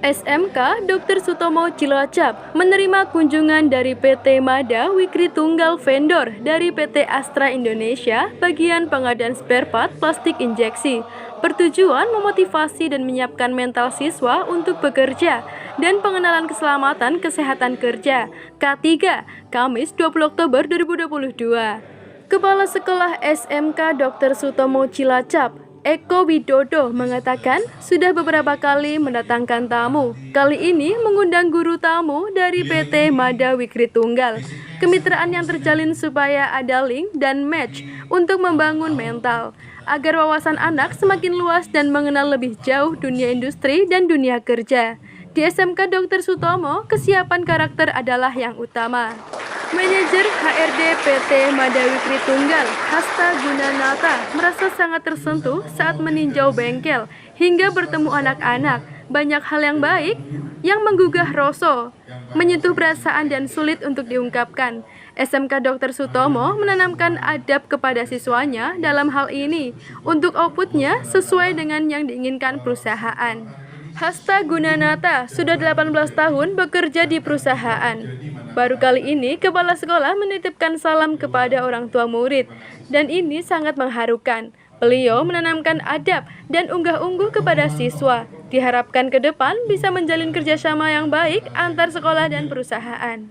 SMK Dr. Sutomo Cilacap menerima kunjungan dari PT Mada Wikri Tunggal vendor dari PT Astra Indonesia bagian pengadaan spare part plastik injeksi, bertujuan memotivasi dan menyiapkan mental siswa untuk bekerja dan pengenalan keselamatan kesehatan kerja K3 Kamis 20 Oktober 2022. Kepala Sekolah SMK Dr. Sutomo Cilacap Eko Widodo mengatakan sudah beberapa kali mendatangkan tamu. Kali ini mengundang guru tamu dari PT Mada Wikri Tunggal. Kemitraan yang terjalin supaya ada link dan match untuk membangun mental, agar wawasan anak semakin luas dan mengenal lebih jauh dunia industri dan dunia kerja. Di SMK Dr. Sutomo, kesiapan karakter adalah yang utama. Manajer HRD PT Mada Wikri Tunggal, Hasta Gunanata, merasa sangat tersentuh saat meninjau bengkel hingga bertemu anak-anak. Banyak hal yang baik yang menggugah rasa, menyentuh perasaan dan sulit untuk diungkapkan. SMK Dr. Sutomo menanamkan adab kepada siswanya dalam hal ini untuk outputnya sesuai dengan yang diinginkan perusahaan. Hasta Gunanata sudah 18 tahun bekerja di perusahaan. Baru kali ini kepala sekolah menitipkan salam kepada orang tua murid, dan ini sangat mengharukan. Beliau menanamkan adab dan unggah-ungguh kepada siswa. Diharapkan ke depan bisa menjalin kerjasama yang baik antar sekolah dan perusahaan.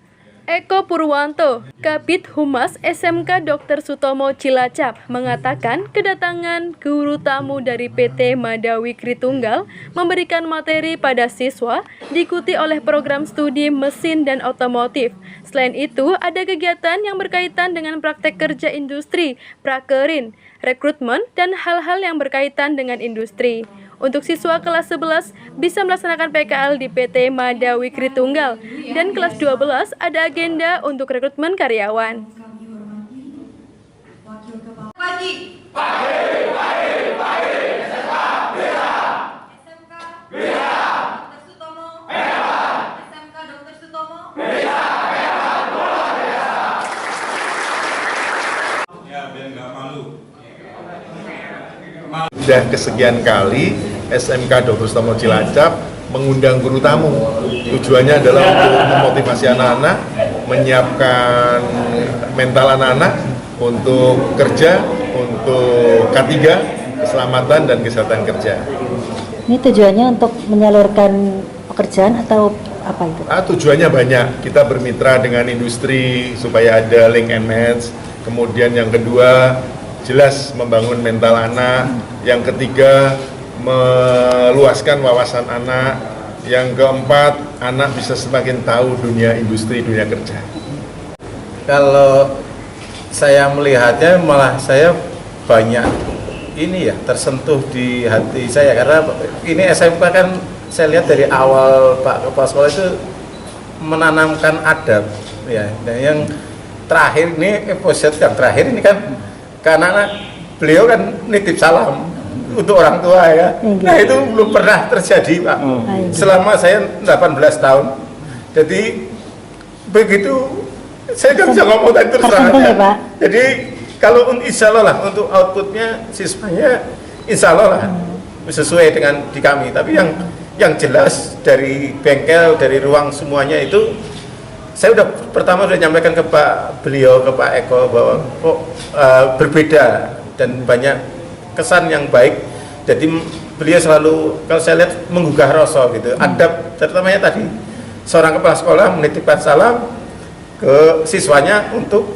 Eko Purwanto, Kabid Humas SMK Dr. Sutomo Cilacap, mengatakan kedatangan guru tamu dari PT Mada Wikri Tunggal memberikan materi pada siswa, diikuti oleh program studi mesin dan otomotif. Selain itu, ada kegiatan yang berkaitan dengan praktek kerja industri, prakerin, rekrutmen, dan hal-hal yang berkaitan dengan industri. Untuk siswa kelas 11 bisa melaksanakan PKL di PT Mada Wikri Tunggal, dan kelas 12 ada agenda untuk rekrutmen karyawan. Sudah kesekian kali SMK Dr. Sutomo Cilacap mengundang guru tamu. Tujuannya adalah untuk memotivasi anak-anak, menyiapkan mental anak-anak untuk kerja, untuk K3, keselamatan dan kesehatan kerja. Ini tujuannya untuk menyalurkan pekerjaan atau apa itu? Tujuannya banyak. Kita bermitra dengan industri supaya ada link and match. Kemudian yang kedua, jelas membangun mental anak. Yang ketiga, meluaskan wawasan anak. Yang keempat, anak bisa semakin tahu dunia industri, dunia kerja. Kalau saya melihatnya malah saya banyak ini ya tersentuh di hati saya, karena ini SMK kan saya lihat dari awal Pak Kepala Sekolah itu menanamkan adab ya. Dan yang terakhir ini episode yang terakhir ini kan karena beliau kan nitip salam untuk orang tua ya. Nah itu belum pernah terjadi Pak selama saya 18 tahun. Jadi begitu saya nggak bisa ngomong tadi terus terang ya, Pak. Jadi kalau insya Allah lah untuk outputnya siswanya insya Allah lah sesuai dengan di kami. Tapi yang jelas dari bengkel, dari ruang semuanya itu saya pertama sudah nyampaikan ke Pak beliau, ke Pak Eko bahwa berbeda dan banyak kesan yang baik. Jadi beliau selalu, kalau saya lihat, menggugah rasa gitu. Adab terutamanya tadi seorang kepala sekolah menitipkan salam ke siswanya untuk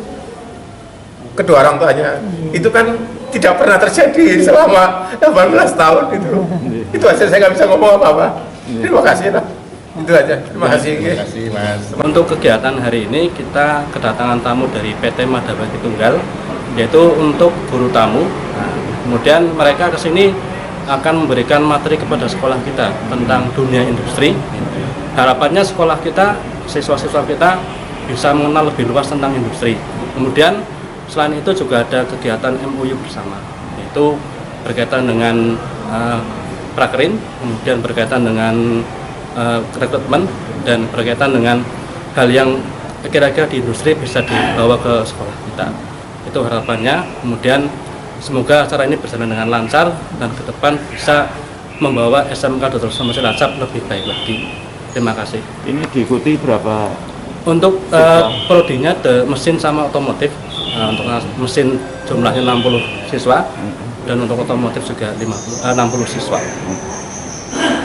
kedua orang tuanya. Itu kan tidak pernah terjadi selama 18 tahun itu. Itu aja, saya nggak bisa ngomong apa-apa. Terima kasih lah. Itu aja. Terima kasih. Terima kasih Mas. Untuk kegiatan hari ini kita kedatangan tamu dari PT Mada Wikri Tunggal, yaitu untuk guru tamu. Nah, kemudian mereka kesini akan memberikan materi kepada sekolah kita tentang dunia industri. Harapannya sekolah kita, siswa-siswa kita bisa mengenal lebih luas tentang industri. Kemudian selain itu juga ada kegiatan MOU bersama, yaitu berkaitan dengan prakerin, kemudian berkaitan dengan rekrutmen, dan berkaitan dengan hal yang kira-kira di industri bisa dibawa ke sekolah kita. Itu harapannya. Kemudian semoga acara ini berjalan dengan lancar dan ke depan bisa membawa SMK Dr. Sutomo Cilacap lebih baik lagi. Terima kasih. Ini diikuti berapa? Untuk prodinya mesin sama otomotif. Untuk mesin jumlahnya 60 siswa dan untuk otomotif juga 60 siswa.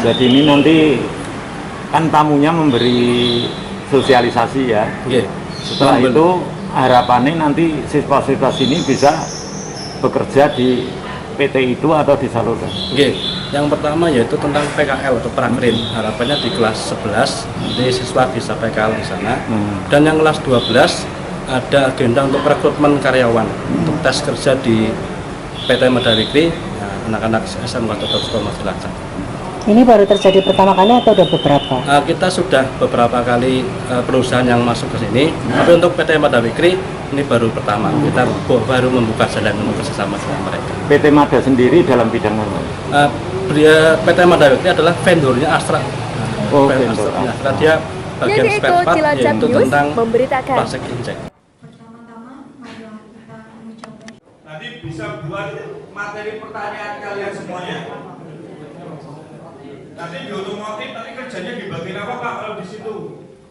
Jadi ini nanti kan tamunya memberi sosialisasi ya. Yeah. Setelah itu harapannya nanti siswa-siswa sini bisa bekerja di PT itu atau disalurkan. Oke, yang pertama yaitu tentang PKL atau Prakrin. Harapannya di kelas 11 nanti siswa bisa PKL di sana. Dan yang kelas 12 ada agenda untuk rekrutmen karyawan untuk tes kerja di PT Mada Wikri, anak-anak SMK Dr. Sutomo Cilacap. Ini baru terjadi pertama kali atau udah beberapa? Kita sudah beberapa kali perusahaan yang masuk ke sini, tapi untuk PT Mada Wikri ini baru pertama. Kita baru membuka jalan untuk bersama dengan mereka. PT Mada sendiri dalam bidang apa? PT Mada Wikri adalah vendornya Astra. Vendor Astra. Dia bagian Yaitu spare part Cilacap yaitu News tentang memberitakan. plastik injek. Nanti bisa buat materi pertanyaan kalian semuanya. Nanti di otomotif nanti kerjanya di bagian apa Pak? Kalau di situ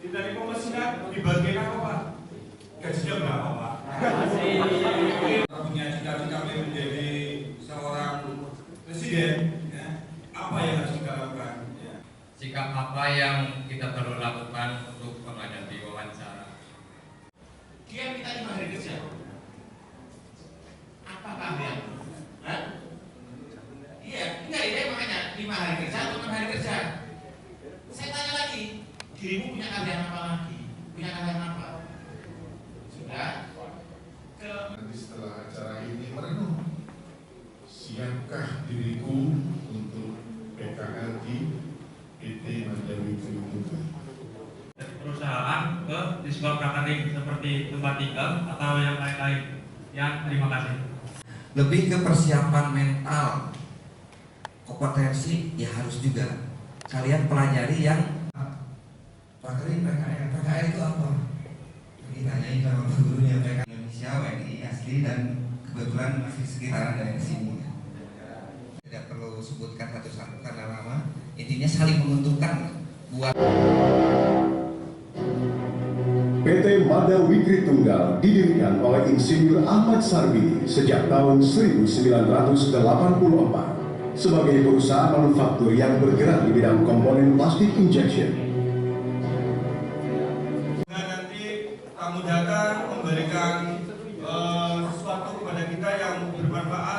di teknik pemesinan di bagian apa Pak? Gajinya berapa Pak? Punya cita-cita menjadi seorang presiden, ya. Apa yang harus kita lakukan? Ya. Sikap apa yang kita perlu lakukan untuk menghadapi wawancara? Dia minta 5 hari kerja. Apakah dia? Iya, enggak ide makanya 5 hari kerja atau 6 hari kerja. Saya tanya lagi, dirimu punya keahlian apa lagi? Punya keahlian apa? Sudah? Nanti setelah acara ini merenung, siapkah diriku untuk PKL di PT Mada Wikri Tunggal? Perusahaan ke diskon catering seperti tempat tinggal atau yang lain-lain. Ya, terima kasih. Lebih ke persiapan mental, kompetensi ya harus juga kalian pelajari yang materi PKL. PKL itu apa? Ditanyain sama gurunya PKL Indonesia, WNI asli dan kebetulan masih sekitaran dari sini. Tidak perlu sebutkan satu-satu karena lama. Intinya saling menguntungkan buat. PT Mada Wikri Tunggal didirikan oleh Insinyur Ahmad Sarbini sejak tahun 1984 sebagai perusahaan manufaktur yang bergerak di bidang komponen plastik injection. Nanti tamu datang memberikan sesuatu kepada kita yang bermanfaat.